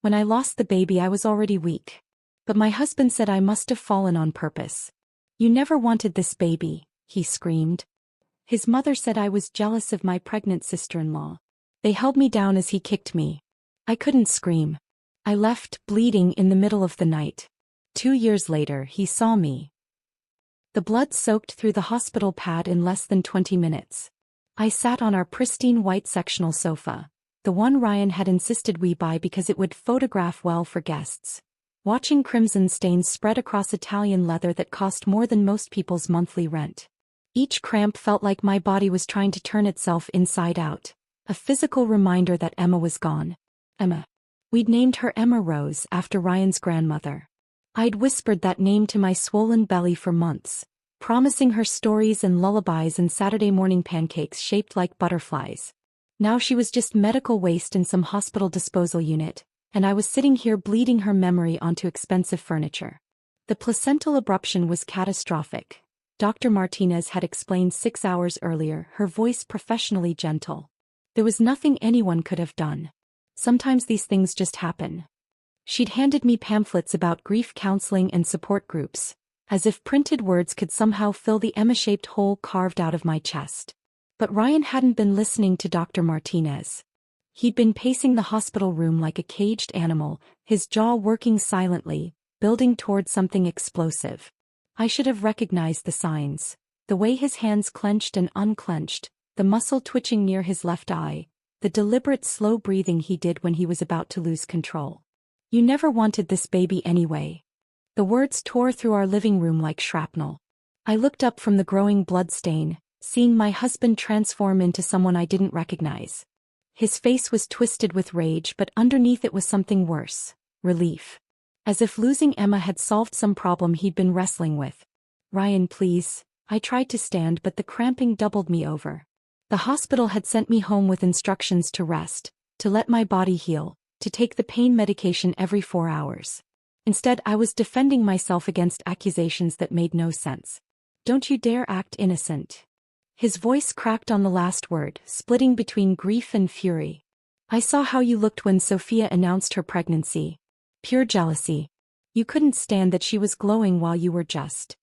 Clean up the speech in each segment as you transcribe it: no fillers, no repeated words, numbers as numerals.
When I lost the baby I was already weak. But my husband said I must have fallen on purpose. You never wanted this baby, he screamed. His mother said I was jealous of my pregnant sister-in-law. They held me down as he kicked me. I couldn't scream. I left, bleeding, in the middle of the night. 2 years later he saw me. The blood soaked through the hospital pad in less than 20 minutes. I sat on our pristine white sectional sofa, the one Ryan had insisted we buy because it would photograph well for guests, watching crimson stains spread across Italian leather that cost more than most people's monthly rent. Each cramp felt like my body was trying to turn itself inside out, a physical reminder that Emma was gone. Emma. We'd named her Emma Rose after Ryan's grandmother. I'd whispered that name to my swollen belly for months, promising her stories and lullabies and Saturday morning pancakes shaped like butterflies. Now she was just medical waste in some hospital disposal unit, and I was sitting here bleeding her memory onto expensive furniture. The placental abruption was catastrophic. Dr. Martinez had explained 6 hours earlier, her voice professionally gentle. There was nothing anyone could have done. Sometimes these things just happen. She'd handed me pamphlets about grief counseling and support groups, as if printed words could somehow fill the Emma-shaped hole carved out of my chest. But Ryan hadn't been listening to Dr. Martinez. He'd been pacing the hospital room like a caged animal, his jaw working silently, building toward something explosive. I should have recognized the signs, the way his hands clenched and unclenched, the muscle twitching near his left eye, the deliberate slow breathing he did when he was about to lose control. You never wanted this baby anyway. The words tore through our living room like shrapnel. I looked up from the growing blood stain, seeing my husband transform into someone I didn't recognize. His face was twisted with rage, but underneath it was something worse, relief. As if losing Emma had solved some problem he'd been wrestling with. Ryan, please. I tried to stand, but the cramping doubled me over. The hospital had sent me home with instructions to rest, to let my body heal, to take the pain medication every 4 hours. Instead, I was defending myself against accusations that made no sense. Don't you dare act innocent. His voice cracked on the last word, splitting between grief and fury. I saw how you looked when Sophia announced her pregnancy. Pure jealousy. You couldn't stand that she was glowing while you were just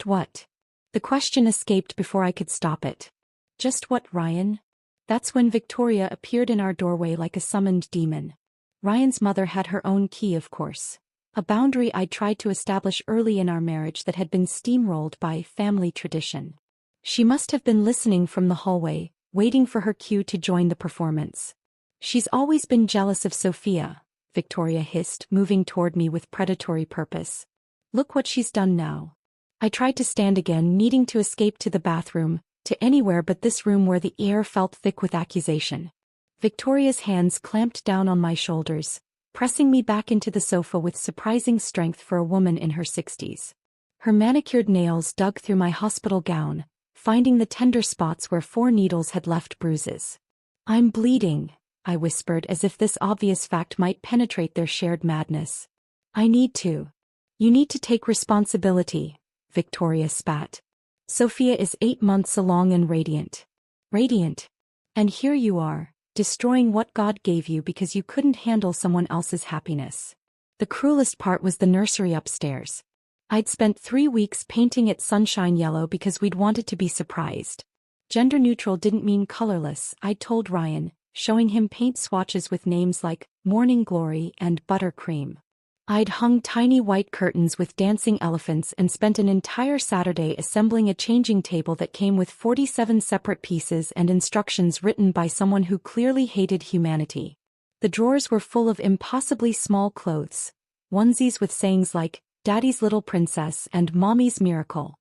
what? The question escaped before I could stop it. Just what, Ryan? That's when Victoria appeared in our doorway like a summoned demon. Ryan's mother had her own key, of course. A boundary I'd tried to establish early in our marriage that had been steamrolled by family tradition. She must have been listening from the hallway, waiting for her cue to join the performance. She's always been jealous of Sophia, Victoria hissed, moving toward me with predatory purpose. Look what she's done now. I tried to stand again, needing to escape to the bathroom, to anywhere but this room where the air felt thick with accusation. Victoria's hands clamped down on my shoulders, pressing me back into the sofa with surprising strength for a woman in her 60s. Her manicured nails dug through my hospital gown, finding the tender spots where 4 needles had left bruises. I'm bleeding, I whispered, as if this obvious fact might penetrate their shared madness. I need to. You need to take responsibility, Victoria spat. Sophia is 8 months along and radiant. Radiant. And here you are, destroying what God gave you because you couldn't handle someone else's happiness. The cruelest part was the nursery upstairs. I'd spent 3 weeks painting it sunshine yellow because we'd wanted to be surprised. Gender neutral didn't mean colorless, I told Ryan, showing him paint swatches with names like Morning Glory and Buttercream. I'd hung tiny white curtains with dancing elephants and spent an entire Saturday assembling a changing table that came with 47 separate pieces and instructions written by someone who clearly hated humanity. The drawers were full of impossibly small clothes, onesies with sayings like, Daddy's Little Princess and Mommy's Miracle.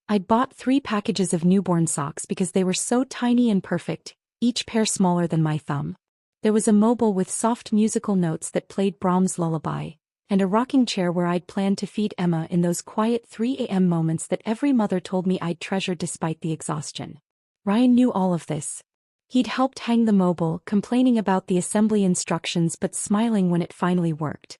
I'd bought 3 packages of newborn socks because they were so tiny and perfect, each pair smaller than my thumb. There was a mobile with soft musical notes that played Brahms' lullaby, and a rocking chair where I'd planned to feed Emma in those quiet 3 a.m. moments that every mother told me I'd treasure despite the exhaustion. Ryan knew all of this. He'd helped hang the mobile, complaining about the assembly instructions but smiling when it finally worked.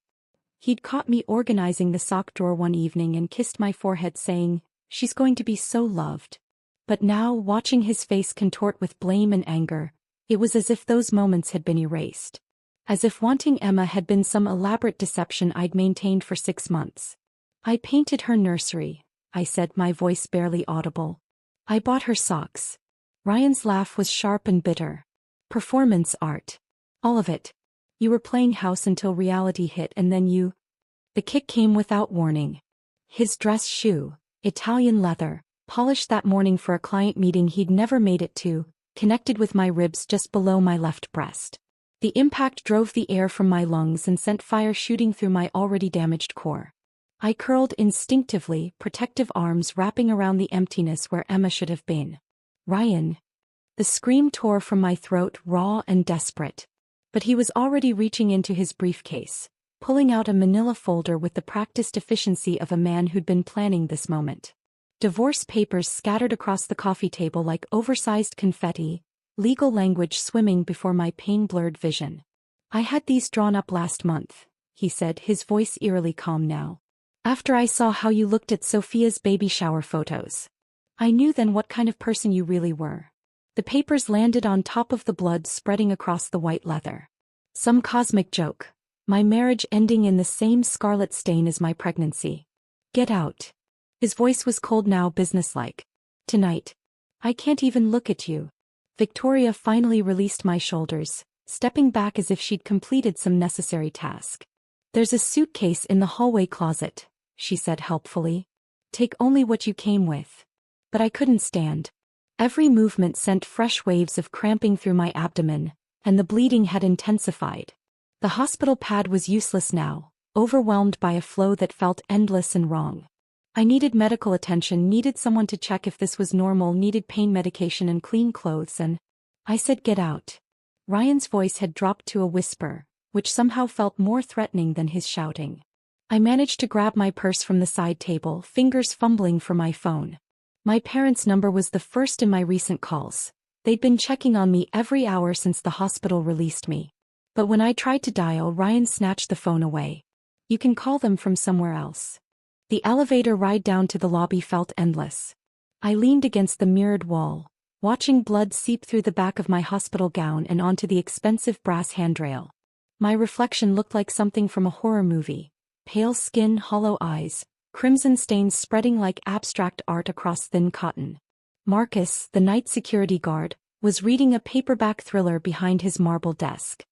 He'd caught me organizing the sock drawer one evening and kissed my forehead saying, "She's going to be so loved." But now, watching his face contort with blame and anger, it was as if those moments had been erased. as if wanting Emma had been some elaborate deception I'd maintained for 6 months. I painted her nursery, I said, my voice barely audible. I bought her socks. Ryan's laugh was sharp and bitter. Performance art. All of it. You were playing house until reality hit, and then you... The kick came without warning. His dress shoe, Italian leather, polished that morning for a client meeting he'd never made it to, connected with my ribs just below my left breast. The impact drove the air from my lungs and sent fire shooting through my already damaged core. I curled instinctively, protective arms wrapping around the emptiness where Emma should have been. Ryan. The scream tore from my throat, raw and desperate. But he was already reaching into his briefcase, pulling out a manila folder with the practiced efficiency of a man who'd been planning this moment. Divorce papers scattered across the coffee table like oversized confetti, legal language swimming before my pain-blurred vision. I had these drawn up last month, he said, his voice eerily calm now. After I saw how you looked at Sophia's baby shower photos. I knew then what kind of person you really were. The papers landed on top of the blood spreading across the white leather. Some cosmic joke. My marriage ending in the same scarlet stain as my pregnancy. Get out. His voice was cold now, businesslike. Tonight. I can't even look at you. Victoria finally released my shoulders, stepping back as if she'd completed some necessary task. There's a suitcase in the hallway closet, she said helpfully. Take only what you came with. But I couldn't stand. Every movement sent fresh waves of cramping through my abdomen, and the bleeding had intensified. The hospital pad was useless now, overwhelmed by a flow that felt endless and wrong. I needed medical attention, needed someone to check if this was normal, needed pain medication and clean clothes, and I said, get out. Ryan's voice had dropped to a whisper, which somehow felt more threatening than his shouting. I managed to grab my purse from the side table, fingers fumbling for my phone. My parents' number was the first in my recent calls. They'd been checking on me every hour since the hospital released me. But when I tried to dial, Ryan snatched the phone away. You can call them from somewhere else. The elevator ride down to the lobby felt endless. I leaned against the mirrored wall, watching blood seep through the back of my hospital gown and onto the expensive brass handrail. My reflection looked like something from a horror movie. Pale skin, hollow eyes, crimson stains spreading like abstract art across thin cotton. Marcus, the night security guard, was reading a paperback thriller behind his marble desk.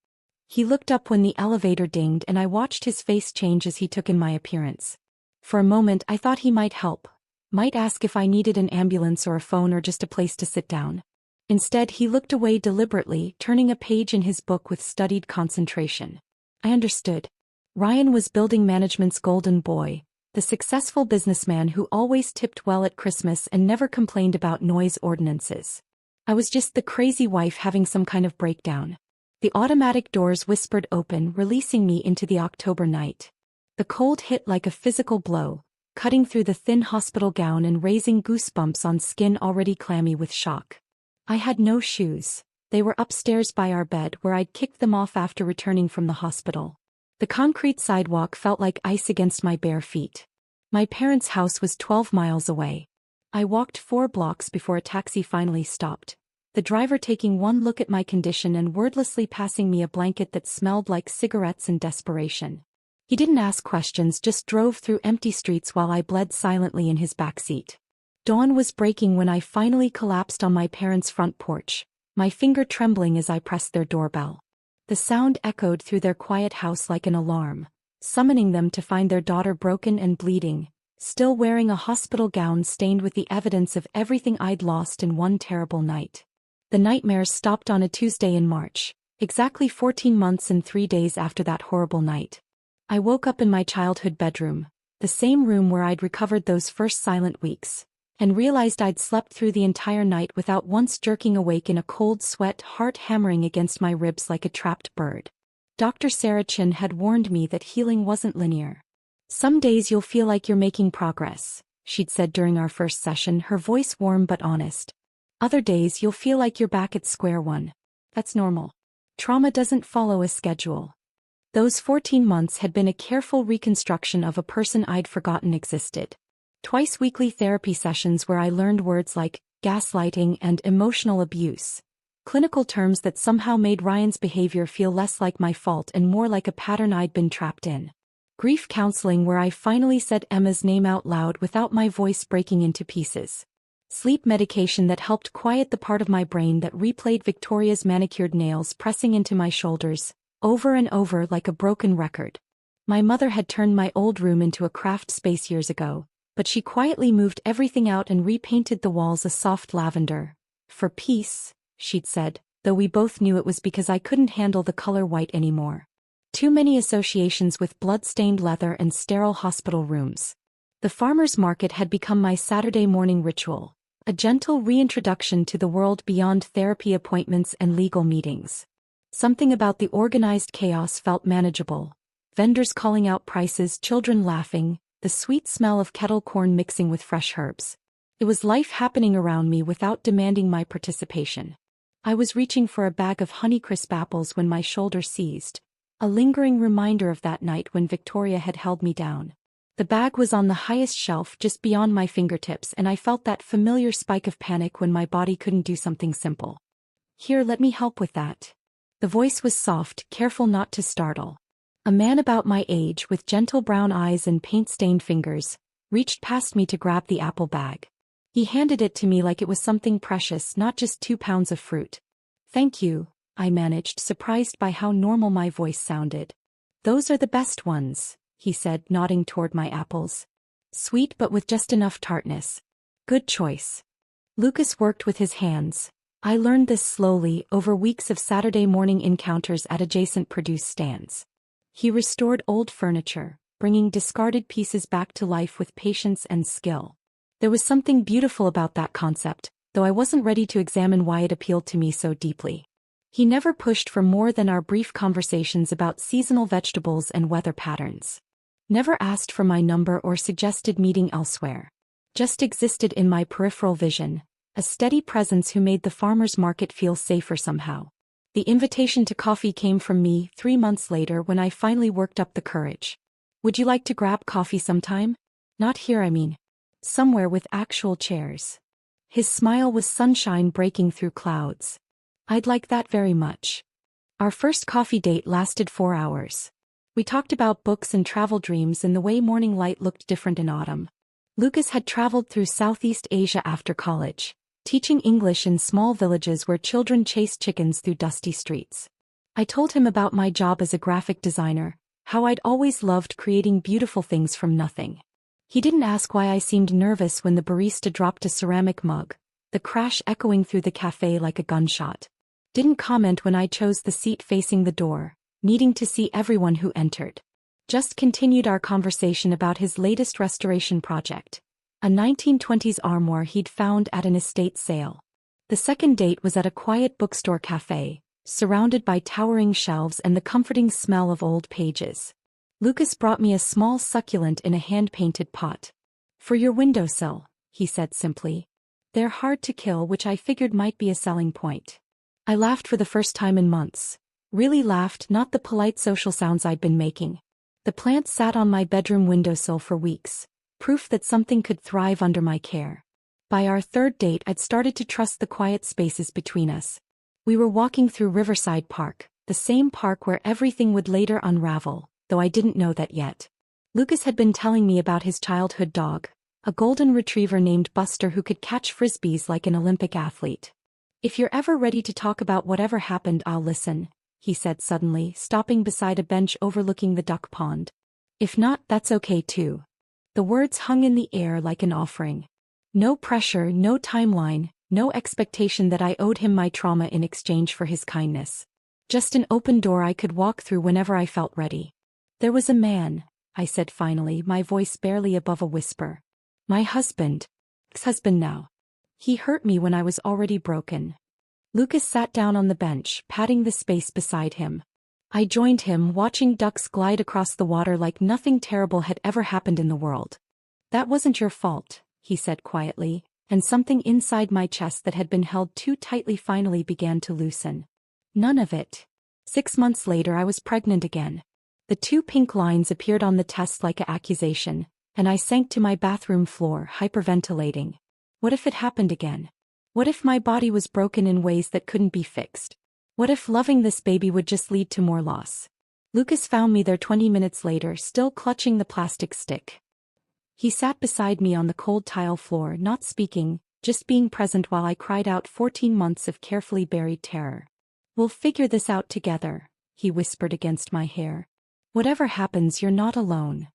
He looked up when the elevator dinged, and I watched his face change as he took in my appearance. For a moment I thought he might help, might ask if I needed an ambulance or a phone or just a place to sit down. Instead he looked away deliberately, turning a page in his book with studied concentration. I understood. Ryan was building management's golden boy, the successful businessman who always tipped well at Christmas and never complained about noise ordinances. I was just the crazy wife having some kind of breakdown. The automatic doors whispered open, releasing me into the October night. The cold hit like a physical blow, cutting through the thin hospital gown and raising goosebumps on skin already clammy with shock. I had no shoes. They were upstairs by our bed where I'd kicked them off after returning from the hospital. The concrete sidewalk felt like ice against my bare feet. My parents' house was 12 miles away. I walked 4 blocks before a taxi finally stopped, the driver taking one look at my condition and wordlessly passing me a blanket that smelled like cigarettes and desperation. He didn't ask questions, just drove through empty streets while I bled silently in his backseat. Dawn was breaking when I finally collapsed on my parents' front porch, my finger trembling as I pressed their doorbell. The sound echoed through their quiet house like an alarm, summoning them to find their daughter broken and bleeding, still wearing a hospital gown stained with the evidence of everything I'd lost in one terrible night. The nightmares stopped on a Tuesday in March, exactly 14 months and 3 days after that horrible night. I woke up in my childhood bedroom, the same room where I'd recovered those first silent weeks, and realized I'd slept through the entire night without once jerking awake in a cold sweat, heart hammering against my ribs like a trapped bird. Dr. Sarah Chin had warned me that healing wasn't linear. Some days you'll feel like you're making progress, she'd said during our first session, her voice warm but honest. Other days you'll feel like you're back at square one. That's normal. Trauma doesn't follow a schedule. Those 14 months had been a careful reconstruction of a person I'd forgotten existed. Twice weekly therapy sessions where I learned words like gaslighting and emotional abuse, Clinical terms that somehow made Ryan's behavior feel less like my fault and more like a pattern I'd been trapped in. Grief counseling, where I finally said Emma's name out loud without my voice breaking into pieces. Sleep medication that helped quiet the part of my brain that replayed Victoria's manicured nails pressing into my shoulders, over and over like a broken record. My mother had turned my old room into a craft space years ago, but she quietly moved everything out and repainted the walls a soft lavender. For peace, she'd said, though we both knew it was because I couldn't handle the color white anymore. Too many associations with blood-stained leather and sterile hospital rooms. The farmer's market had become my Saturday morning ritual, a gentle reintroduction to the world beyond therapy appointments and legal meetings. Something about the organized chaos felt manageable. Vendors calling out prices, children laughing, the sweet smell of kettle corn mixing with fresh herbs. It was life happening around me without demanding my participation. I was reaching for a bag of Honeycrisp apples when my shoulder seized, a lingering reminder of that night when Victoria had held me down. The bag was on the highest shelf just beyond my fingertips, and I felt that familiar spike of panic when my body couldn't do something simple. "Here, let me help with that." The voice was soft, careful not to startle. A man about my age with gentle brown eyes and paint-stained fingers reached past me to grab the apple bag. He handed it to me like it was something precious, not just 2 pounds of fruit. "Thank you," I managed, surprised by how normal my voice sounded. "Those are the best ones," he said, nodding toward my apples. "Sweet but with just enough tartness. Good choice." Lucas worked with his hands. I learned this slowly, over weeks of Saturday morning encounters at adjacent produce stands. He restored old furniture, bringing discarded pieces back to life with patience and skill. There was something beautiful about that concept, though I wasn't ready to examine why it appealed to me so deeply. He never pushed for more than our brief conversations about seasonal vegetables and weather patterns. Never asked for my number or suggested meeting elsewhere. Just existed in my peripheral vision, a steady presence who made the farmer's market feel safer somehow. The invitation to coffee came from me 3 months later when I finally worked up the courage. "Would you like to grab coffee sometime? Not here, I mean. Somewhere with actual chairs." His smile was sunshine breaking through clouds. "I'd like that very much." Our first coffee date lasted 4 hours. We talked about books and travel dreams and the way morning light looked different in autumn. Lucas had traveled through Southeast Asia after college, teaching English in small villages where children chased chickens through dusty streets. I told him about my job as a graphic designer, how I'd always loved creating beautiful things from nothing. He didn't ask why I seemed nervous when the barista dropped a ceramic mug, the crash echoing through the cafe like a gunshot. Didn't comment when I chose the seat facing the door, needing to see everyone who entered. Just continued our conversation about his latest restoration project, a 1920s armoire he'd found at an estate sale. The second date was at a quiet bookstore cafe, surrounded by towering shelves and the comforting smell of old pages. Lucas brought me a small succulent in a hand-painted pot. "For your windowsill," he said simply. "They're hard to kill," which I figured might be a selling point. I laughed for the first time in months. Really laughed, not the polite social sounds I'd been making. The plant sat on my bedroom windowsill for weeks, proof that something could thrive under my care. By our third date, I'd started to trust the quiet spaces between us. We were walking through Riverside Park, the same park where everything would later unravel, though I didn't know that yet. Lucas had been telling me about his childhood dog, a golden retriever named Buster who could catch frisbees like an Olympic athlete. "If you're ever ready to talk about whatever happened, I'll listen," he said suddenly, stopping beside a bench overlooking the duck pond. "If not, that's okay too." The words hung in the air like an offering. No pressure, no timeline, no expectation that I owed him my trauma in exchange for his kindness. Just an open door I could walk through whenever I felt ready. "There was a man," I said finally, my voice barely above a whisper. "My husband. Ex-husband now. He hurt me when I was already broken." Lucas sat down on the bench, patting the space beside him. I joined him, watching ducks glide across the water like nothing terrible had ever happened in the world. "That wasn't your fault," he said quietly, and something inside my chest that had been held too tightly finally began to loosen. "None of it." 6 months later I was pregnant again. The 2 pink lines appeared on the test like an accusation, and I sank to my bathroom floor, hyperventilating. What if it happened again? What if my body was broken in ways that couldn't be fixed? What if loving this baby would just lead to more loss? Lucas found me there 20 minutes later, still clutching the plastic stick. He sat beside me on the cold tile floor, not speaking, just being present while I cried out 14 months of carefully buried terror. "We'll figure this out together," he whispered against my hair. "Whatever happens, you're not alone."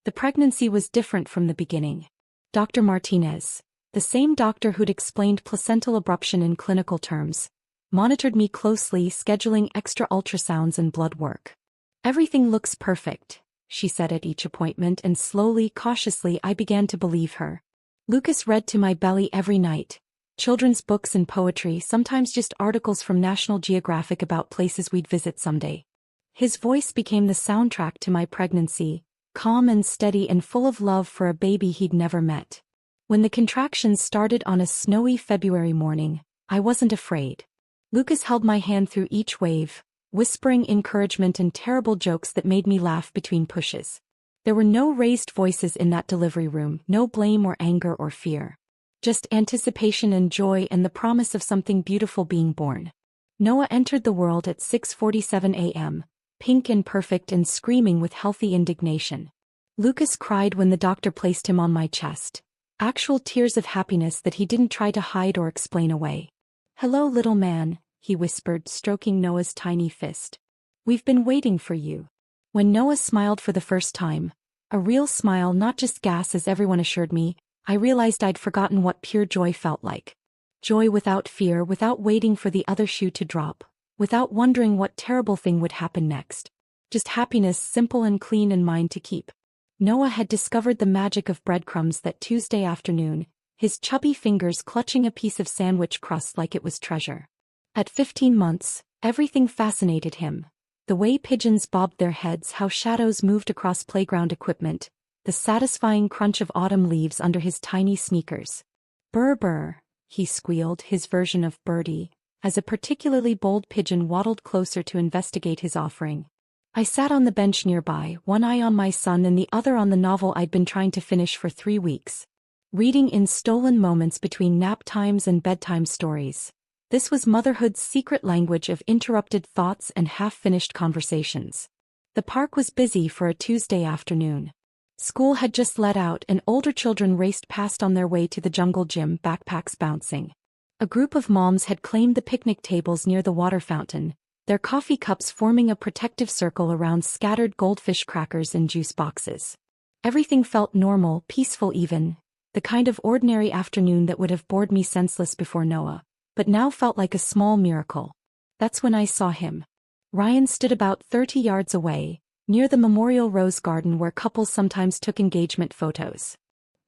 The pregnancy was different from the beginning. Dr. Martinez, the same doctor who'd explained placental abruption in clinical terms, monitored me closely, scheduling extra ultrasounds and blood work. "Everything looks perfect," she said at each appointment, and slowly, cautiously I began to believe her. Lucas read to my belly every night. Children's books and poetry, sometimes just articles from National Geographic about places we'd visit someday. His voice became the soundtrack to my pregnancy, calm and steady and full of love for a baby he'd never met. When the contractions started on a snowy February morning, I wasn't afraid. Lucas held my hand through each wave, whispering encouragement and terrible jokes that made me laugh between pushes. There were no raised voices in that delivery room, no blame or anger or fear. Just anticipation and joy and the promise of something beautiful being born. Noah entered the world at 6:47 a.m., pink and perfect and screaming with healthy indignation. Lucas cried when the doctor placed him on my chest, actual tears of happiness that he didn't try to hide or explain away. "Hello, little man," he whispered, stroking Noah's tiny fist. "We've been waiting for you." When Noah smiled for the first time, a real smile, not just gas as everyone assured me, I realized I'd forgotten what pure joy felt like. Joy without fear, without waiting for the other shoe to drop, without wondering what terrible thing would happen next. Just happiness, simple and clean and mine to keep. Noah had discovered the magic of breadcrumbs that Tuesday afternoon, his chubby fingers clutching a piece of sandwich crust like it was treasure. At 15 months, everything fascinated him. The way pigeons bobbed their heads, how shadows moved across playground equipment, the satisfying crunch of autumn leaves under his tiny sneakers. "Burr burr," he squealed, his version of birdie, as a particularly bold pigeon waddled closer to investigate his offering. I sat on the bench nearby, one eye on my son and the other on the novel I'd been trying to finish for 3 weeks. Reading in stolen moments between nap times and bedtime stories. This was motherhood's secret language of interrupted thoughts and half-finished conversations. The park was busy for a Tuesday afternoon. School had just let out and older children raced past on their way to the jungle gym, backpacks bouncing. A group of moms had claimed the picnic tables near the water fountain, their coffee cups forming a protective circle around scattered goldfish crackers and juice boxes. Everything felt normal, peaceful even, the kind of ordinary afternoon that would have bored me senseless before Noah, but now felt like a small miracle. That's when I saw him. Ryan stood about 30 yards away, near the Memorial Rose Garden where couples sometimes took engagement photos.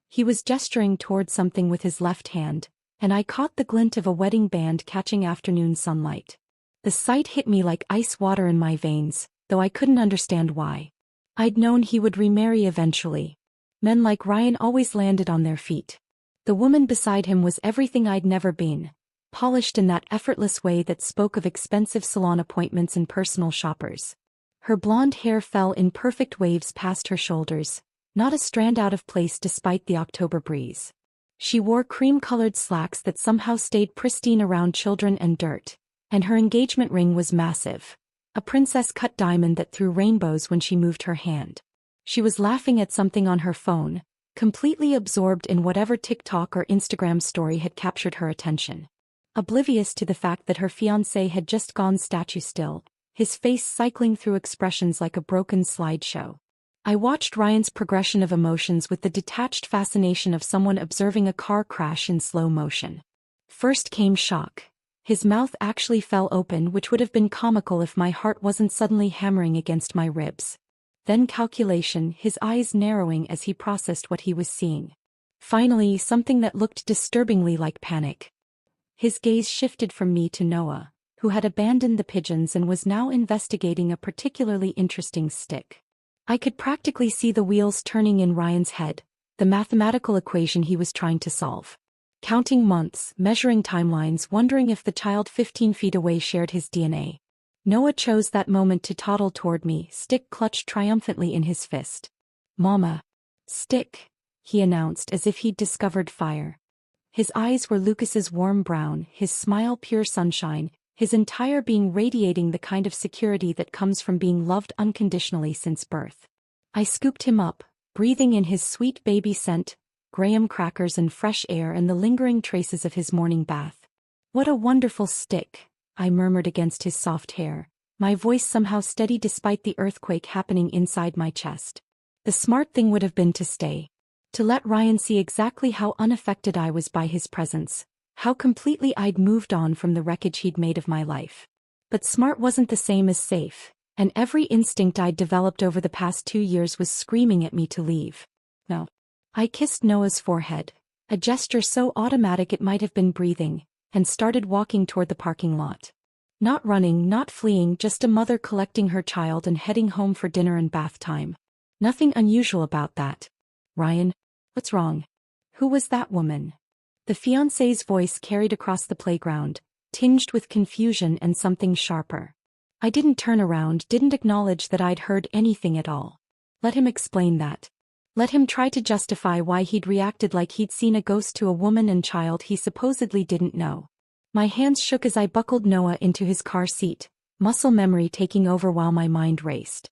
He was gesturing toward something with his left hand, and I caught the glint of a wedding band catching afternoon sunlight. The sight hit me like ice water in my veins, though I couldn't understand why. I'd known he would remarry eventually. Men like Ryan always landed on their feet. The woman beside him was everything I'd never been, polished in that effortless way that spoke of expensive salon appointments and personal shoppers. Her blonde hair fell in perfect waves past her shoulders, not a strand out of place despite the October breeze. She wore cream-colored slacks that somehow stayed pristine around children and dirt, and her engagement ring was massive, a princess-cut diamond that threw rainbows when she moved her hand. She was laughing at something on her phone, completely absorbed in whatever TikTok or Instagram story had captured her attention. Oblivious to the fact that her fiancé had just gone statue still, his face cycling through expressions like a broken slideshow. I watched Ryan's progression of emotions with the detached fascination of someone observing a car crash in slow motion. First came shock. His mouth actually fell open, which would have been comical if my heart wasn't suddenly hammering against my ribs. Then calculation, his eyes narrowing as he processed what he was seeing. Finally, something that looked disturbingly like panic. His gaze shifted from me to Noah, who had abandoned the pigeons and was now investigating a particularly interesting stick. I could practically see the wheels turning in Ryan's head, the mathematical equation he was trying to solve. Counting months, measuring timelines, wondering if the child 15 feet away shared his DNA. Noah chose that moment to toddle toward me, stick clutched triumphantly in his fist. "Mama." "Stick," he announced as if he'd discovered fire. His eyes were Lucas's warm brown, his smile pure sunshine, his entire being radiating the kind of security that comes from being loved unconditionally since birth. I scooped him up, breathing in his sweet baby scent, graham crackers and fresh air and the lingering traces of his morning bath. "What a wonderful stick," I murmured against his soft hair, my voice somehow steady despite the earthquake happening inside my chest. The smart thing would have been to stay. To let Ryan see exactly how unaffected I was by his presence, how completely I'd moved on from the wreckage he'd made of my life. But smart wasn't the same as safe, and every instinct I'd developed over the past 2 years was screaming at me to leave. No. I kissed Noah's forehead, a gesture so automatic it might have been breathing, and started walking toward the parking lot. Not running, not fleeing, just a mother collecting her child and heading home for dinner and bath time. Nothing unusual about that. "Ryan, what's wrong? Who was that woman?" The fiancé's voice carried across the playground, tinged with confusion and something sharper. I didn't turn around, didn't acknowledge that I'd heard anything at all. Let him explain that. Let him try to justify why he'd reacted like he'd seen a ghost to a woman and child he supposedly didn't know. My hands shook as I buckled Noah into his car seat, muscle memory taking over while my mind raced.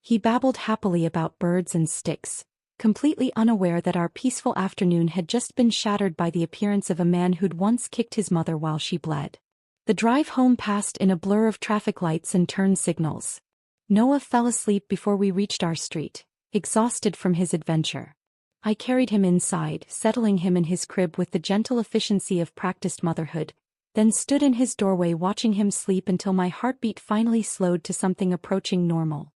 He babbled happily about birds and sticks, completely unaware that our peaceful afternoon had just been shattered by the appearance of a man who'd once kicked his mother while she bled. The drive home passed in a blur of traffic lights and turn signals. Noah fell asleep before we reached our street, exhausted from his adventure. I carried him inside, settling him in his crib with the gentle efficiency of practiced motherhood, then stood in his doorway watching him sleep until my heartbeat finally slowed to something approaching normal.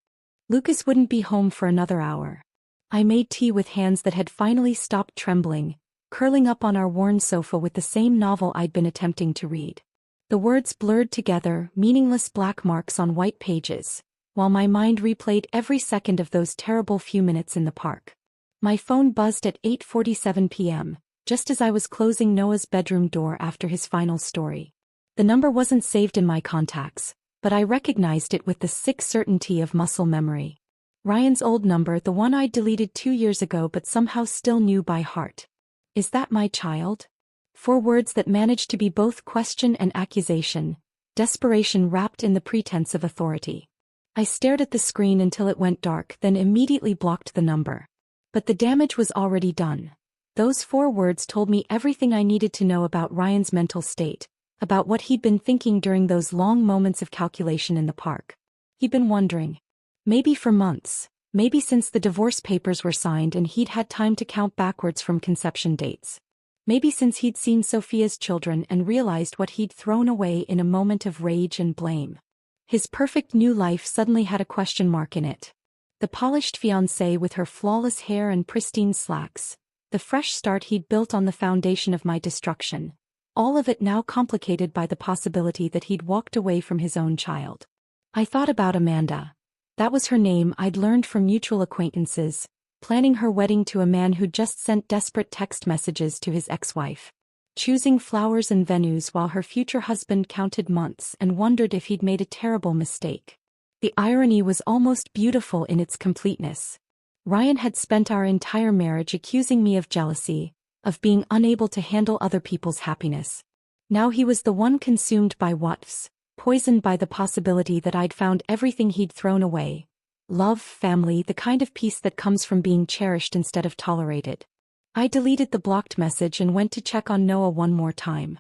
Lucas wouldn't be home for another hour. I made tea with hands that had finally stopped trembling, curling up on our worn sofa with the same novel I'd been attempting to read. The words blurred together, meaningless black marks on white pages, while my mind replayed every second of those terrible few minutes in the park. My phone buzzed at 8:47 p.m., just as I was closing Noah's bedroom door after his final story. The number wasn't saved in my contacts, but I recognized it with the sick certainty of muscle memory. Ryan's old number, the one I'd deleted 2 years ago but somehow still knew by heart. "Is that my child?" 4 words that managed to be both question and accusation, desperation wrapped in the pretense of authority. I stared at the screen until it went dark, then immediately blocked the number. But the damage was already done. Those 4 words told me everything I needed to know about Ryan's mental state, about what he'd been thinking during those long moments of calculation in the park. He'd been wondering. Maybe for months, maybe since the divorce papers were signed and he'd had time to count backwards from conception dates. Maybe since he'd seen Sophia's children and realized what he'd thrown away in a moment of rage and blame. His perfect new life suddenly had a question mark in it. The polished fiancée with her flawless hair and pristine slacks, the fresh start he'd built on the foundation of my destruction, all of it now complicated by the possibility that he'd walked away from his own child. I thought about Amanda. That was her name I'd learned from mutual acquaintances, planning her wedding to a man who'd just sent desperate text messages to his ex-wife. Choosing flowers and venues while her future husband counted months and wondered if he'd made a terrible mistake. The irony was almost beautiful in its completeness. Ryan had spent our entire marriage accusing me of jealousy, of being unable to handle other people's happiness. Now he was the one consumed by what-ifs, poisoned by the possibility that I'd found everything he'd thrown away. Love, family, the kind of peace that comes from being cherished instead of tolerated. I deleted the blocked message and went to check on Noah one more time.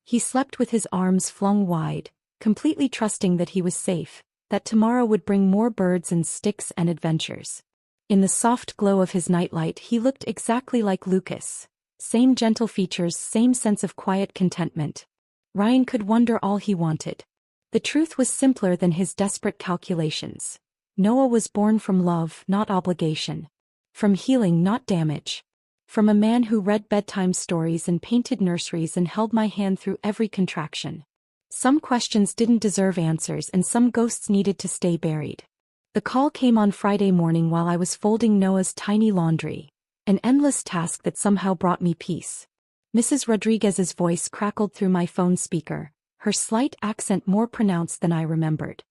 He slept with his arms flung wide, completely trusting that he was safe, that tomorrow would bring more birds and sticks and adventures. In the soft glow of his nightlight he looked exactly like Lucas. Same gentle features, same sense of quiet contentment. Ryan could wonder all he wanted. The truth was simpler than his desperate calculations. Noah was born from love, not obligation. From healing, not damage. From a man who read bedtime stories and painted nurseries and held my hand through every contraction. Some questions didn't deserve answers and some ghosts needed to stay buried. The call came on Friday morning while I was folding Noah's tiny laundry, an endless task that somehow brought me peace. Mrs. Rodriguez's voice crackled through my phone speaker, her slight accent more pronounced than I remembered.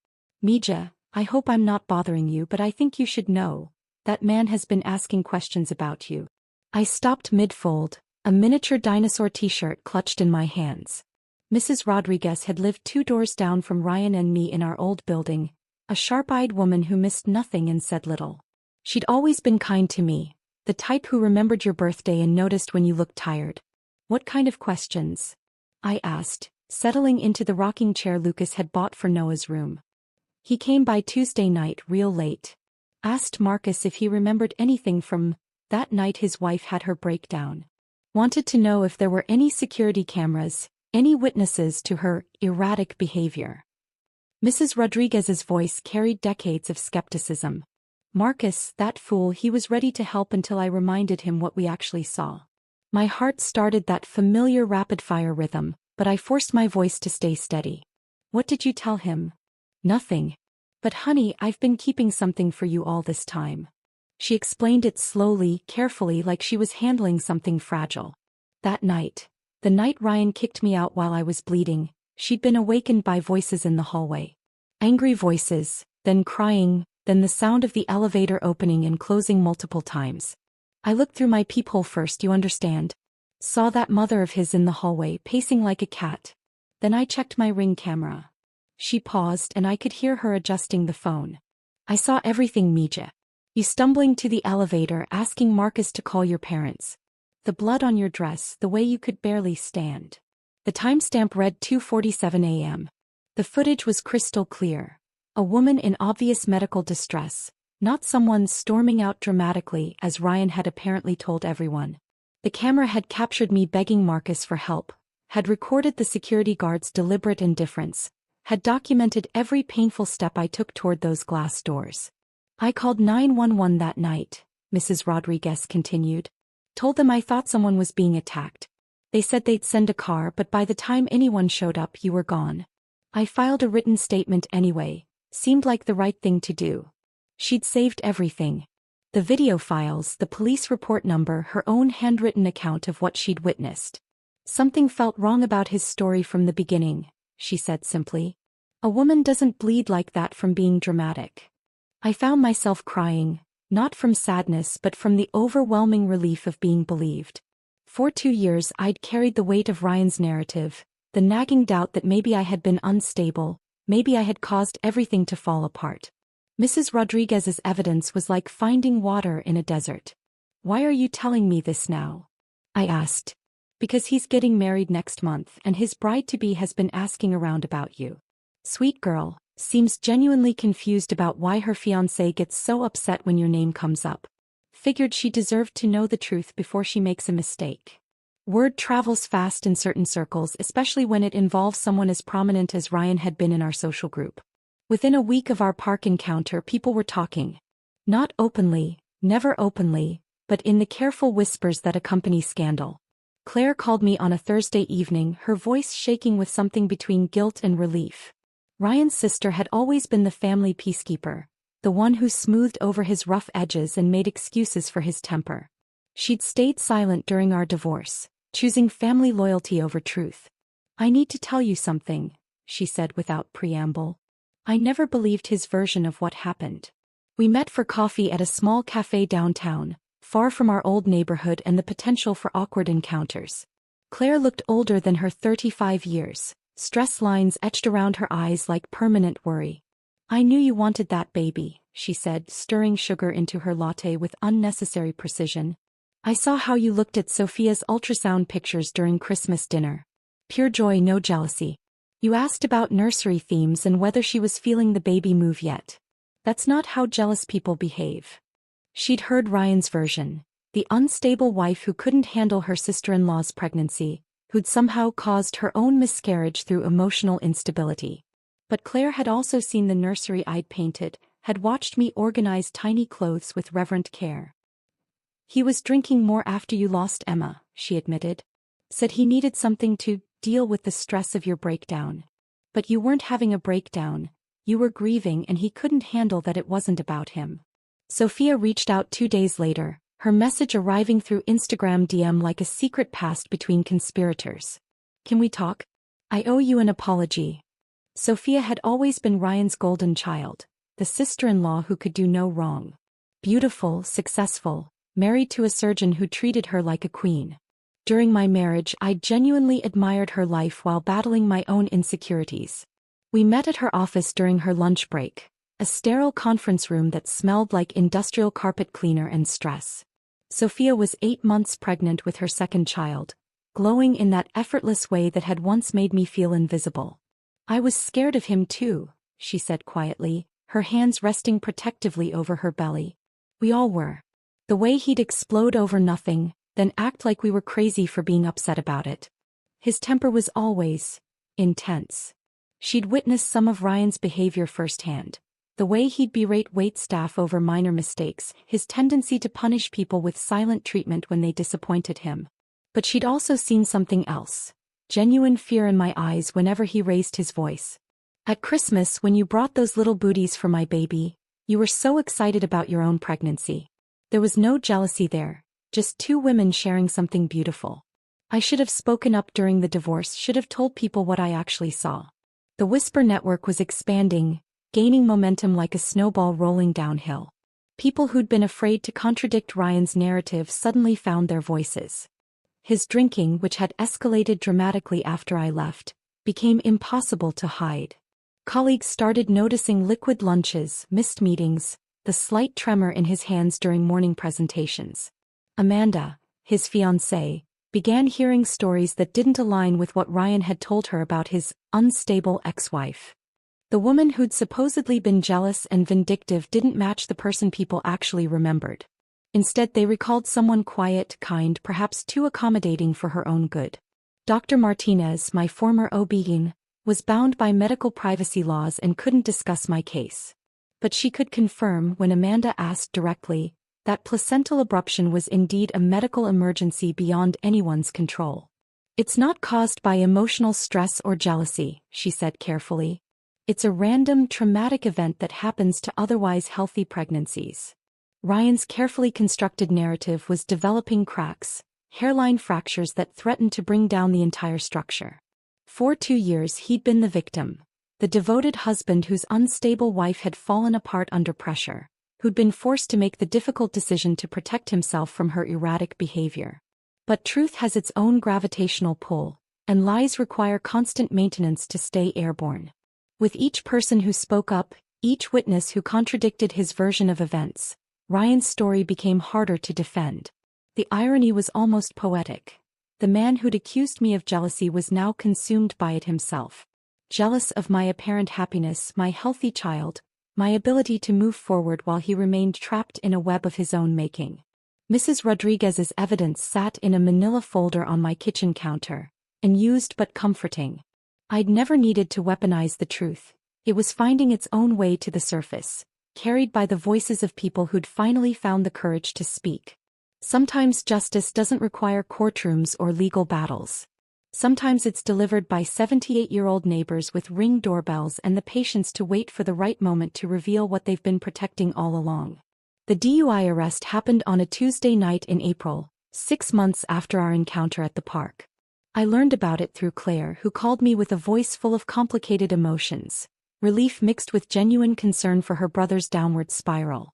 "Mija, I hope I'm not bothering you, but I think you should know. That man has been asking questions about you." I stopped mid-fold, a miniature dinosaur t-shirt clutched in my hands. Mrs. Rodriguez had lived 2 doors down from Ryan and me in our old building, a sharp-eyed woman who missed nothing and said little. She'd always been kind to me, the type who remembered your birthday and noticed when you looked tired. What kind of questions? I asked, settling into the rocking chair Lucas had bought for Noah's room. He came by Tuesday night real late. Asked Marcus if he remembered anything from that night his wife had her breakdown. Wanted to know if there were any security cameras, any witnesses to her erratic behavior. Mrs. Rodriguez's voice carried decades of skepticism. Marcus, that fool, he was ready to help until I reminded him what we actually saw. My heart started that familiar rapid-fire rhythm, but I forced my voice to stay steady. What did you tell him? Nothing. But honey, I've been keeping something for you all this time. She explained it slowly, carefully, like she was handling something fragile. That night, the night Ryan kicked me out while I was bleeding, she'd been awakened by voices in the hallway. Angry voices, then crying, then the sound of the elevator opening and closing multiple times. I looked through my peephole first, you understand. Saw that mother of his in the hallway, pacing like a cat. Then I checked my Ring camera. She paused and I could hear her adjusting the phone. I saw everything, Mija. You stumbling to the elevator, asking Marcus to call your parents. The blood on your dress, the way you could barely stand. The timestamp read 2:47 a.m. The footage was crystal clear. A woman in obvious medical distress, not someone storming out dramatically as Ryan had apparently told everyone. The camera had captured me begging Marcus for help, had recorded the security guard's deliberate indifference, had documented every painful step I took toward those glass doors. I called 911 that night, Mrs. Rodriguez continued. Told them I thought someone was being attacked. They said they'd send a car, but by the time anyone showed up, you were gone. I filed a written statement anyway, seemed like the right thing to do. She'd saved everything. The video files, the police report number, her own handwritten account of what she'd witnessed. Something felt wrong about his story from the beginning, she said simply. A woman doesn't bleed like that from being dramatic. I found myself crying, not from sadness but from the overwhelming relief of being believed. For 2 years I'd carried the weight of Ryan's narrative, the nagging doubt that maybe I had been unstable, maybe I had caused everything to fall apart. Mrs. Rodriguez's evidence was like finding water in a desert. Why are you telling me this now? I asked. Because he's getting married next month and his bride-to-be has been asking around about you. Sweet girl, seems genuinely confused about why her fiancé gets so upset when your name comes up. Figured she deserved to know the truth before she makes a mistake. Word travels fast in certain circles, especially when it involves someone as prominent as Ryan had been in our social group. Within a week of our park encounter, people were talking. Not openly, never openly, but in the careful whispers that accompany scandal. Claire called me on a Thursday evening, her voice shaking with something between guilt and relief. Ryan's sister had always been the family peacekeeper, the one who smoothed over his rough edges and made excuses for his temper. She'd stayed silent during our divorce, choosing family loyalty over truth. I need to tell you something, she said without preamble. I never believed his version of what happened. We met for coffee at a small cafe downtown, far from our old neighborhood and the potential for awkward encounters. Claire looked older than her 35 years. Stress lines etched around her eyes like permanent worry. I knew you wanted that baby, she said, stirring sugar into her latte with unnecessary precision. I saw how you looked at Sophia's ultrasound pictures during Christmas dinner. Pure joy, no jealousy. You asked about nursery themes and whether she was feeling the baby move yet. That's not how jealous people behave. She'd heard Ryan's version, the unstable wife who couldn't handle her sister-in-law's pregnancy, who'd somehow caused her own miscarriage through emotional instability. But Claire had also seen the nursery I'd painted, had watched me organize tiny clothes with reverent care. He was drinking more after you lost Emma, she admitted. Said he needed something to deal with the stress of your breakdown. But you weren't having a breakdown, you were grieving and he couldn't handle that it wasn't about him. Sophia reached out 2 days later, her message arriving through Instagram DM like a secret pact between conspirators. Can we talk? I owe you an apology. Sophia had always been Ryan's golden child, the sister-in-law who could do no wrong. Beautiful, successful, married to a surgeon who treated her like a queen. During my marriage, I genuinely admired her life while battling my own insecurities. We met at her office during her lunch break, a sterile conference room that smelled like industrial carpet cleaner and stress. Sophia was 8 months pregnant with her second child, glowing in that effortless way that had once made me feel invisible. I was scared of him too, she said quietly, her hands resting protectively over her belly. We all were. The way he'd explode over nothing, then act like we were crazy for being upset about it. His temper was always intense. She'd witnessed some of Ryan's behavior firsthand. The way he'd berate waitstaff over minor mistakes, his tendency to punish people with silent treatment when they disappointed him. But she'd also seen something else. Genuine fear in my eyes whenever he raised his voice. At Christmas, when you brought those little booties for my baby, you were so excited about your own pregnancy. There was no jealousy there, just two women sharing something beautiful. I should have spoken up during the divorce, should have told people what I actually saw. The Whisper network was expanding, gaining momentum like a snowball rolling downhill. People who'd been afraid to contradict Ryan's narrative suddenly found their voices. His drinking, which had escalated dramatically after I left, became impossible to hide. Colleagues started noticing liquid lunches, missed meetings, the slight tremor in his hands during morning presentations. Amanda, his fiancée, began hearing stories that didn't align with what Ryan had told her about his unstable ex-wife. The woman who'd supposedly been jealous and vindictive didn't match the person people actually remembered. Instead, they recalled someone quiet, kind, perhaps too accommodating for her own good. Dr. Martinez, my former OB-GYN, was bound by medical privacy laws and couldn't discuss my case. But she could confirm, when Amanda asked directly, that placental abruption was indeed a medical emergency beyond anyone's control. It's not caused by emotional stress or jealousy, she said carefully. It's a random, traumatic event that happens to otherwise healthy pregnancies. Ryan's carefully constructed narrative was developing cracks, hairline fractures that threatened to bring down the entire structure. For 2 years he'd been the victim, the devoted husband whose unstable wife had fallen apart under pressure, who'd been forced to make the difficult decision to protect himself from her erratic behavior. But truth has its own gravitational pull, and lies require constant maintenance to stay airborne. With each person who spoke up, each witness who contradicted his version of events, Ryan's story became harder to defend. The irony was almost poetic. The man who'd accused me of jealousy was now consumed by it himself. Jealous of my apparent happiness, my healthy child, my ability to move forward while he remained trapped in a web of his own making. Mrs. Rodriguez's evidence sat in a manila folder on my kitchen counter, unused but comforting. I'd never needed to weaponize the truth. It was finding its own way to the surface, carried by the voices of people who'd finally found the courage to speak. Sometimes justice doesn't require courtrooms or legal battles. Sometimes it's delivered by 78-year-old neighbors with Ring doorbells and the patience to wait for the right moment to reveal what they've been protecting all along. The DUI arrest happened on a Tuesday night in April, 6 months after our encounter at the park. I learned about it through Claire, who called me with a voice full of complicated emotions, relief mixed with genuine concern for her brother's downward spiral.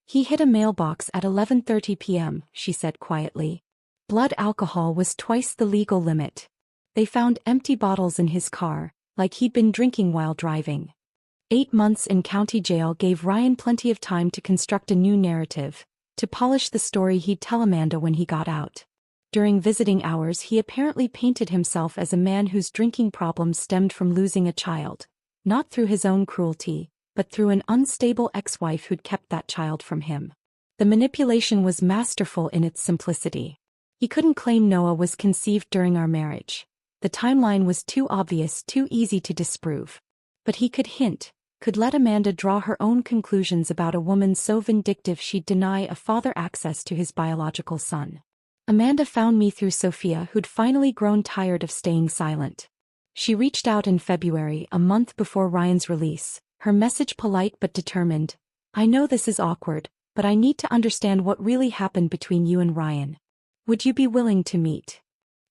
He hit a mailbox at 11:30 p.m., she said quietly. Blood alcohol was twice the legal limit. They found empty bottles in his car, like he'd been drinking while driving. 8 months in county jail gave Ryan plenty of time to construct a new narrative, to polish the story he'd tell Amanda when he got out. During visiting hours, he apparently painted himself as a man whose drinking problems stemmed from losing a child, not through his own cruelty, but through an unstable ex-wife who'd kept that child from him. The manipulation was masterful in its simplicity. He couldn't claim Noah was conceived during our marriage. The timeline was too obvious, too easy to disprove. But he could hint, could let Amanda draw her own conclusions about a woman so vindictive she'd deny a father access to his biological son. Amanda found me through Sophia, who'd finally grown tired of staying silent. She reached out in February, a month before Ryan's release, her message polite but determined. I know this is awkward, but I need to understand what really happened between you and Ryan. Would you be willing to meet?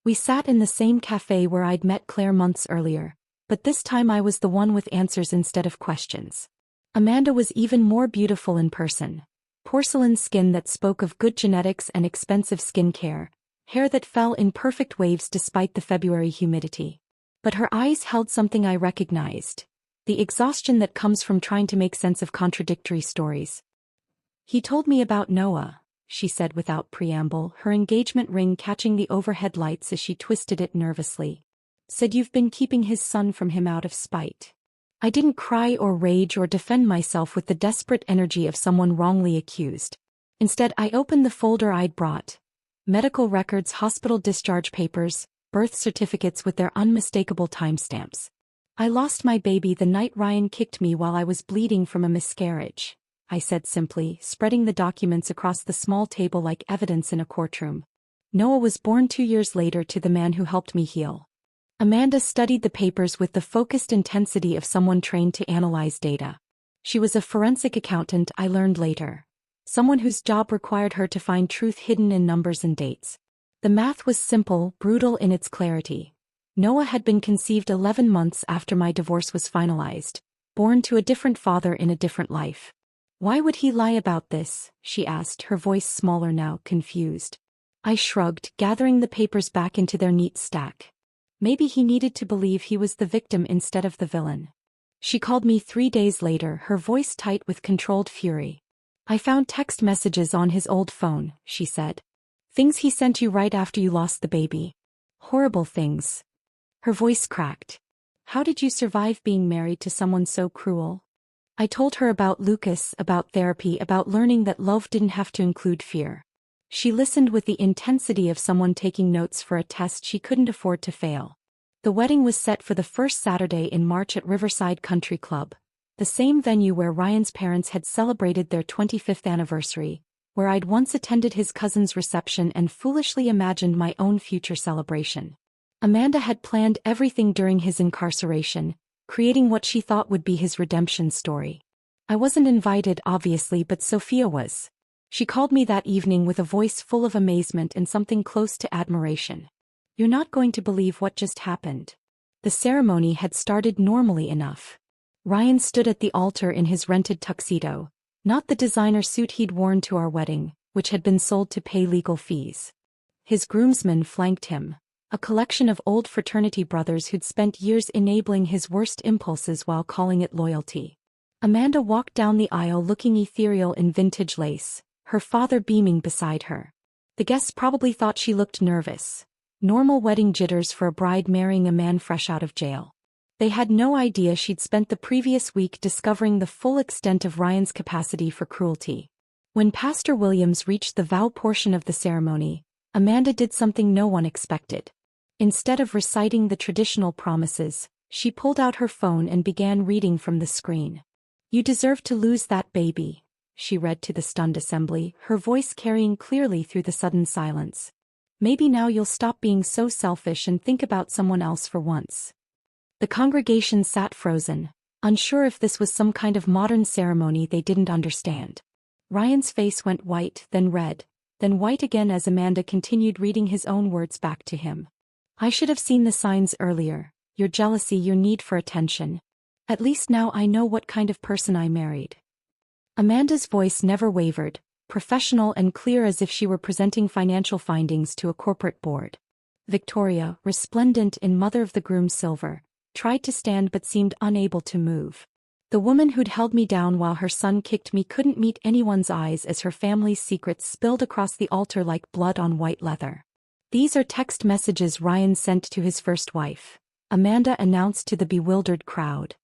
We sat in the same cafe where I'd met Claire months earlier, but this time I was the one with answers instead of questions. Amanda was even more beautiful in person. Porcelain skin that spoke of good genetics and expensive skincare, hair that fell in perfect waves despite the February humidity. But her eyes held something I recognized: the exhaustion that comes from trying to make sense of contradictory stories. "He told me about Noah," she said without preamble, her engagement ring catching the overhead lights as she twisted it nervously. "Said you've been keeping his son from him out of spite." I didn't cry or rage or defend myself with the desperate energy of someone wrongly accused. Instead, I opened the folder I'd brought: medical records, hospital discharge papers, birth certificates with their unmistakable timestamps. "I lost my baby the night Ryan kicked me while I was bleeding from a miscarriage," I said simply, spreading the documents across the small table like evidence in a courtroom. "Noah was born 2 years later to the man who helped me heal." Amanda studied the papers with the focused intensity of someone trained to analyze data. She was a forensic accountant, I learned later. Someone whose job required her to find truth hidden in numbers and dates. The math was simple, brutal in its clarity. Noah had been conceived 11 months after my divorce was finalized, born to a different father in a different life. "Why would he lie about this?" she asked, her voice smaller now, confused. I shrugged, gathering the papers back into their neat stack. Maybe he needed to believe he was the victim instead of the villain. She called me 3 days later, her voice tight with controlled fury. "I found text messages on his old phone," she said. "Things he sent you right after you lost the baby. Horrible things." Her voice cracked. "How did you survive being married to someone so cruel?" I told her about Lucas, about therapy, about learning that love didn't have to include fear. She listened with the intensity of someone taking notes for a test she couldn't afford to fail. The wedding was set for the first Saturday in March at Riverside Country Club, the same venue where Ryan's parents had celebrated their 25th anniversary, where I'd once attended his cousin's reception and foolishly imagined my own future celebration. Amanda had planned everything during his incarceration, creating what she thought would be his redemption story. I wasn't invited, obviously, but Sophia was. She called me that evening with a voice full of amazement and something close to admiration. "You're not going to believe what just happened." The ceremony had started normally enough. Ryan stood at the altar in his rented tuxedo, not the designer suit he'd worn to our wedding, which had been sold to pay legal fees. His groomsmen flanked him, a collection of old fraternity brothers who'd spent years enabling his worst impulses while calling it loyalty. Amanda walked down the aisle looking ethereal in vintage lace, her father beaming beside her. The guests probably thought she looked nervous. Normal wedding jitters for a bride marrying a man fresh out of jail. They had no idea she'd spent the previous week discovering the full extent of Ryan's capacity for cruelty. When Pastor Williams reached the vow portion of the ceremony, Amanda did something no one expected. Instead of reciting the traditional promises, she pulled out her phone and began reading from the screen. "You deserve to lose that baby," she read to the stunned assembly, her voice carrying clearly through the sudden silence. "Maybe now you'll stop being so selfish and think about someone else for once." The congregation sat frozen, unsure if this was some kind of modern ceremony they didn't understand. Ryan's face went white, then red, then white again as Amanda continued reading his own words back to him. "I should have seen the signs earlier: your jealousy, your need for attention. At least now I know what kind of person I married." Amanda's voice never wavered, professional and clear as if she were presenting financial findings to a corporate board. Victoria, resplendent in mother of the groom silver, tried to stand but seemed unable to move. The woman who'd held me down while her son kicked me couldn't meet anyone's eyes as her family's secrets spilled across the altar like blood on white leather. "These are text messages Ryan sent to his first wife," Amanda announced to the bewildered crowd.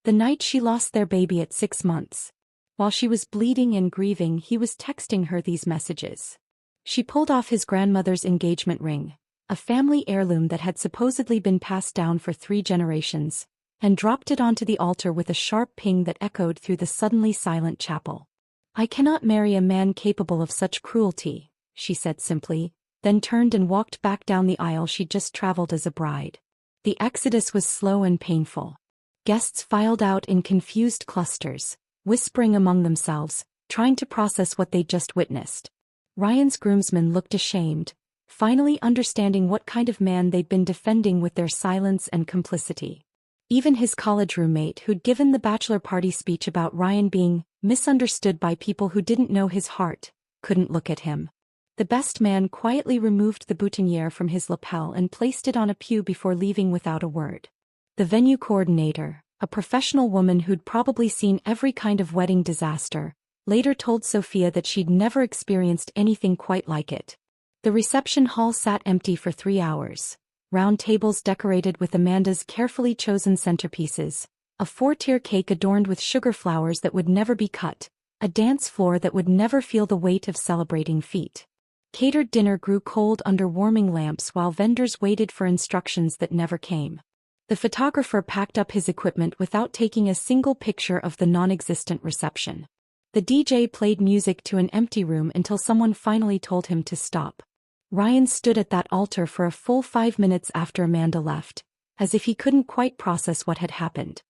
"The night she lost their baby at 6 months. While she was bleeding and grieving, he was texting her these messages." She pulled off his grandmother's engagement ring, a family heirloom that had supposedly been passed down for 3 generations, and dropped it onto the altar with a sharp ping that echoed through the suddenly silent chapel. "I cannot marry a man capable of such cruelty," she said simply, then turned and walked back down the aisle she'd just traveled as a bride. The exodus was slow and painful. Guests filed out in confused clusters, whispering among themselves, trying to process what they'd just witnessed. Ryan's groomsmen looked ashamed, finally understanding what kind of man they'd been defending with their silence and complicity. Even his college roommate, who'd given the bachelor party speech about Ryan being misunderstood by people who didn't know his heart, couldn't look at him. The best man quietly removed the boutonniere from his lapel and placed it on a pew before leaving without a word. The venue coordinator, a professional woman who'd probably seen every kind of wedding disaster, later told Sophia that she'd never experienced anything quite like it. The reception hall sat empty for 3 hours. Round tables decorated with Amanda's carefully chosen centerpieces, a 4-tier cake adorned with sugar flowers that would never be cut, a dance floor that would never feel the weight of celebrating feet. Catered dinner grew cold under warming lamps while vendors waited for instructions that never came. The photographer packed up his equipment without taking a single picture of the non-existent reception. The DJ played music to an empty room until someone finally told him to stop. Ryan stood at that altar for a full 5 minutes after Amanda left, as if he couldn't quite process what had happened.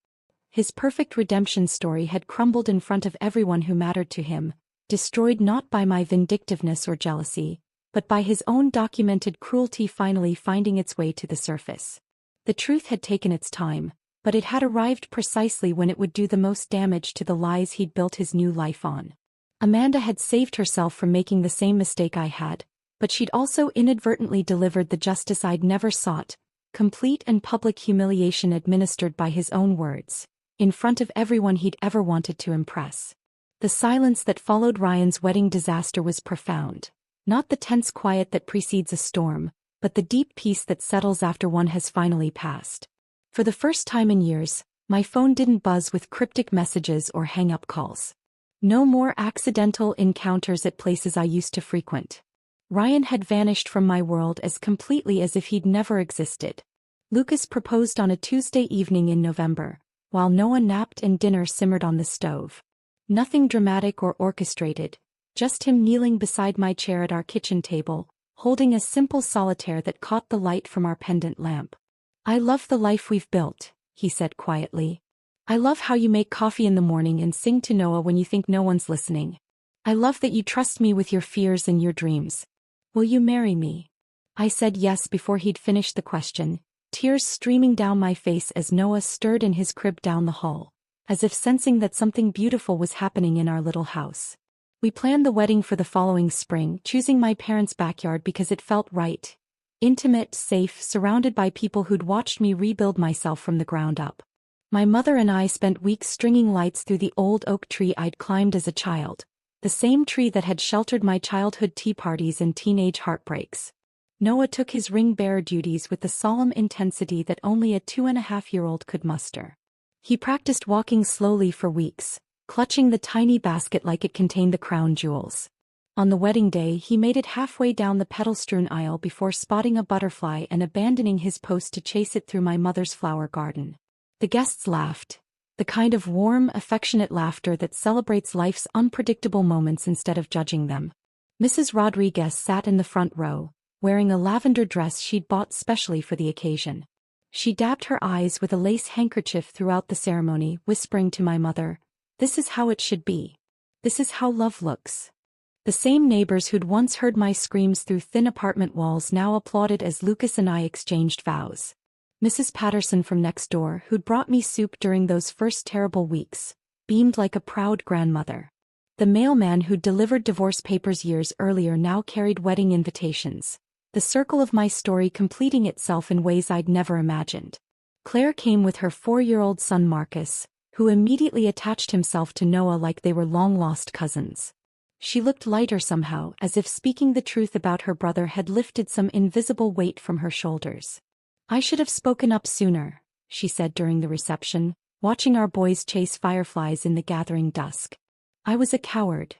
His perfect redemption story had crumbled in front of everyone who mattered to him, destroyed not by my vindictiveness or jealousy, but by his own documented cruelty finally finding its way to the surface. The truth had taken its time, but it had arrived precisely when it would do the most damage to the lies he'd built his new life on. Amanda had saved herself from making the same mistake I had, but she'd also inadvertently delivered the justice I'd never sought, complete and public humiliation administered by his own words, in front of everyone he'd ever wanted to impress. The silence that followed Ryan's wedding disaster was profound, not the tense quiet that precedes a storm, but the deep peace that settles after one has finally passed. For the first time in years, my phone didn't buzz with cryptic messages or hang-up calls. No more accidental encounters at places I used to frequent. Ryan had vanished from my world as completely as if he'd never existed. Lucas proposed on a Tuesday evening in November, while Noah napped and dinner simmered on the stove. Nothing dramatic or orchestrated, just him kneeling beside my chair at our kitchen table, holding a simple solitaire that caught the light from our pendant lamp. "I love the life we've built," he said quietly. "I love how you make coffee in the morning and sing to Noah when you think no one's listening. I love that you trust me with your fears and your dreams. Will you marry me?" I said yes before he'd finished the question, tears streaming down my face as Noah stirred in his crib down the hall, as if sensing that something beautiful was happening in our little house. We planned the wedding for the following spring, choosing my parents' backyard because it felt right. Intimate, safe, surrounded by people who'd watched me rebuild myself from the ground up. My mother and I spent weeks stringing lights through the old oak tree I'd climbed as a child, the same tree that had sheltered my childhood tea parties and teenage heartbreaks. Noah took his ring-bearer duties with the solemn intensity that only a 2.5-year-old could muster. He practiced walking slowly for weeks, clutching the tiny basket like it contained the crown jewels. On the wedding day, he made it halfway down the petal-strewn aisle before spotting a butterfly and abandoning his post to chase it through my mother's flower garden. The guests laughed, the kind of warm, affectionate laughter that celebrates life's unpredictable moments instead of judging them. Mrs. Rodriguez sat in the front row, wearing a lavender dress she'd bought specially for the occasion. She dabbed her eyes with a lace handkerchief throughout the ceremony, whispering to my mother, "This is how it should be. This is how love looks." The same neighbors who'd once heard my screams through thin apartment walls now applauded as Lucas and I exchanged vows. Mrs. Patterson from next door, who'd brought me soup during those first terrible weeks, beamed like a proud grandmother. The mailman who'd delivered divorce papers years earlier now carried wedding invitations, the circle of my story completing itself in ways I'd never imagined. Claire came with her 4-year-old son Marcus, who immediately attached himself to Noah like they were long-lost cousins. She looked lighter somehow, as if speaking the truth about her brother had lifted some invisible weight from her shoulders. "I should have spoken up sooner," she said during the reception, watching our boys chase fireflies in the gathering dusk. "I was a coward."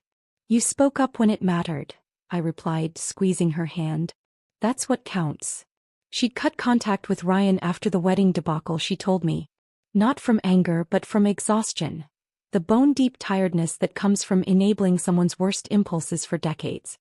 "You spoke up when it mattered," I replied, squeezing her hand. "That's what counts." She'd cut contact with Ryan after the wedding debacle, she told me. Not from anger but from exhaustion. The bone-deep tiredness that comes from enabling someone's worst impulses for decades.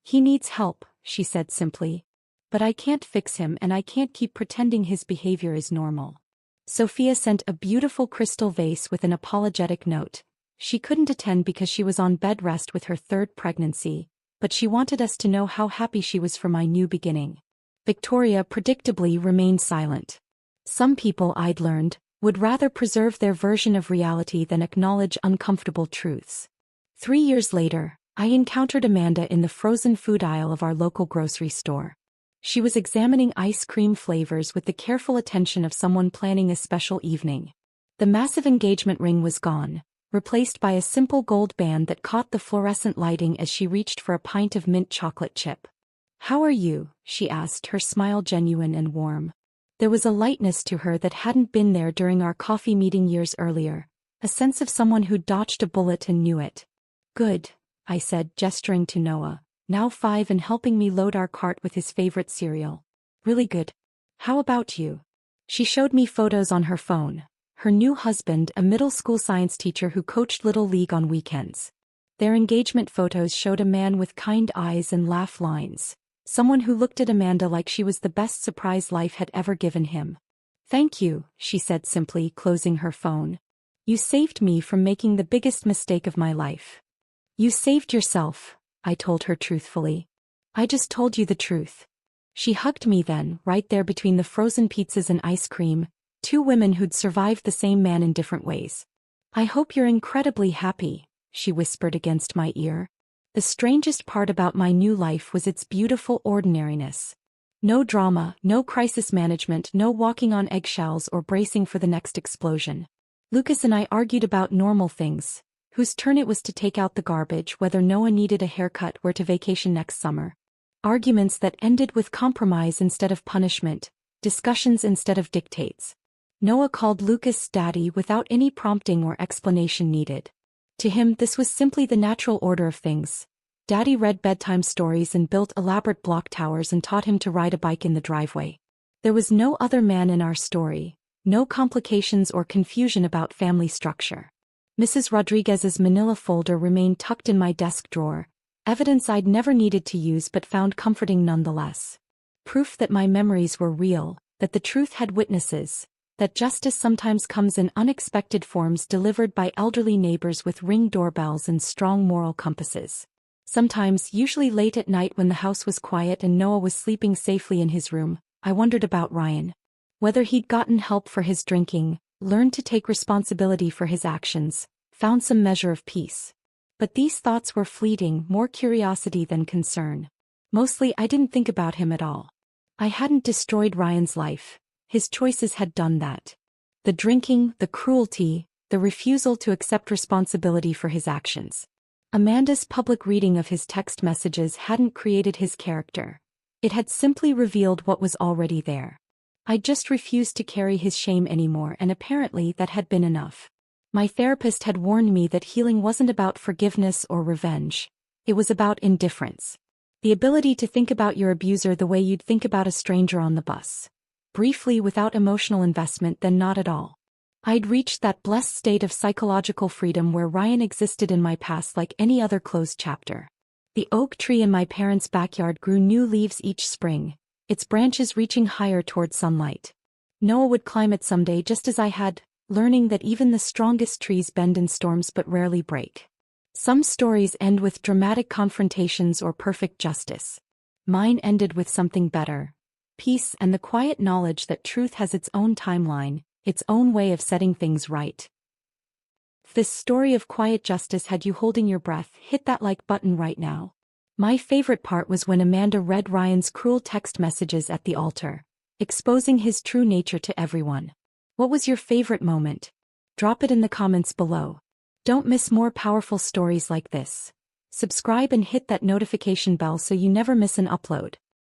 "He needs help," she said simply. "But I can't fix him and I can't keep pretending his behavior is normal." Sophia sent a beautiful crystal vase with an apologetic note. She couldn't attend because she was on bed rest with her 3rd pregnancy, but she wanted us to know how happy she was for my new beginning. Victoria predictably remained silent. Some people, I'd learned, would rather preserve their version of reality than acknowledge uncomfortable truths. 3 years later, I encountered Amanda in the frozen food aisle of our local grocery store. She was examining ice cream flavors with the careful attention of someone planning a special evening. The massive engagement ring was gone, replaced by a simple gold band that caught the fluorescent lighting as she reached for a pint of mint chocolate chip. "How are you?" she asked, her smile genuine and warm. There was a lightness to her that hadn't been there during our coffee meeting years earlier, a sense of someone who'd dodged a bullet and knew it. "Good," I said, gesturing to Noah, now 5 and helping me load our cart with his favorite cereal. "Really good. How about you?" She showed me photos on her phone. Her new husband, a middle school science teacher who coached Little League on weekends. Their engagement photos showed a man with kind eyes and laugh lines. Someone who looked at Amanda like she was the best surprise life had ever given him. "Thank you," she said simply, closing her phone. "You saved me from making the biggest mistake of my life." "You saved yourself," I told her truthfully. "I just told you the truth." She hugged me then, right there between the frozen pizzas and ice cream, 2 women who'd survived the same man in different ways. "I hope you're incredibly happy," she whispered against my ear. The strangest part about my new life was its beautiful ordinariness. No drama, no crisis management, no walking on eggshells or bracing for the next explosion. Lucas and I argued about normal things: whose turn it was to take out the garbage, whether Noah needed a haircut, where to vacation next summer. Arguments that ended with compromise instead of punishment, discussions instead of dictates. Noah called Lucas Daddy without any prompting or explanation needed. To him, this was simply the natural order of things. Daddy read bedtime stories and built elaborate block towers and taught him to ride a bike in the driveway. There was no other man in our story, no complications or confusion about family structure. Mrs. Rodriguez's manila folder remained tucked in my desk drawer, evidence I'd never needed to use but found comforting nonetheless. Proof that my memories were real, that the truth had witnesses, that justice sometimes comes in unexpected forms delivered by elderly neighbors with Ring doorbells and strong moral compasses. Sometimes, usually late at night when the house was quiet and Noah was sleeping safely in his room, I wondered about Ryan. Whether he'd gotten help for his drinking, learned to take responsibility for his actions, found some measure of peace. But these thoughts were fleeting, more curiosity than concern. Mostly I didn't think about him at all. I hadn't destroyed Ryan's life. His choices had done that. The drinking, the cruelty, the refusal to accept responsibility for his actions. Amanda's public reading of his text messages hadn't created his character. It had simply revealed what was already there. I just refused to carry his shame anymore, and apparently that had been enough. My therapist had warned me that healing wasn't about forgiveness or revenge. It was about indifference. The ability to think about your abuser the way you'd think about a stranger on the bus. Briefly, without emotional investment, then not at all. I'd reached that blessed state of psychological freedom where Ryan existed in my past like any other closed chapter. The oak tree in my parents' backyard grew new leaves each spring, its branches reaching higher toward sunlight. Noah would climb it someday, just as I had, learning that even the strongest trees bend in storms but rarely break. Some stories end with dramatic confrontations or perfect justice. Mine ended with something better: peace and the quiet knowledge that truth has its own timeline, its own way of setting things right. If this story of quiet justice had you holding your breath, hit that like button right now. My favorite part was when Amanda read Ryan's cruel text messages at the altar, exposing his true nature to everyone. What was your favorite moment? Drop it in the comments below. Don't miss more powerful stories like this. Subscribe and hit that notification bell so you never miss an upload.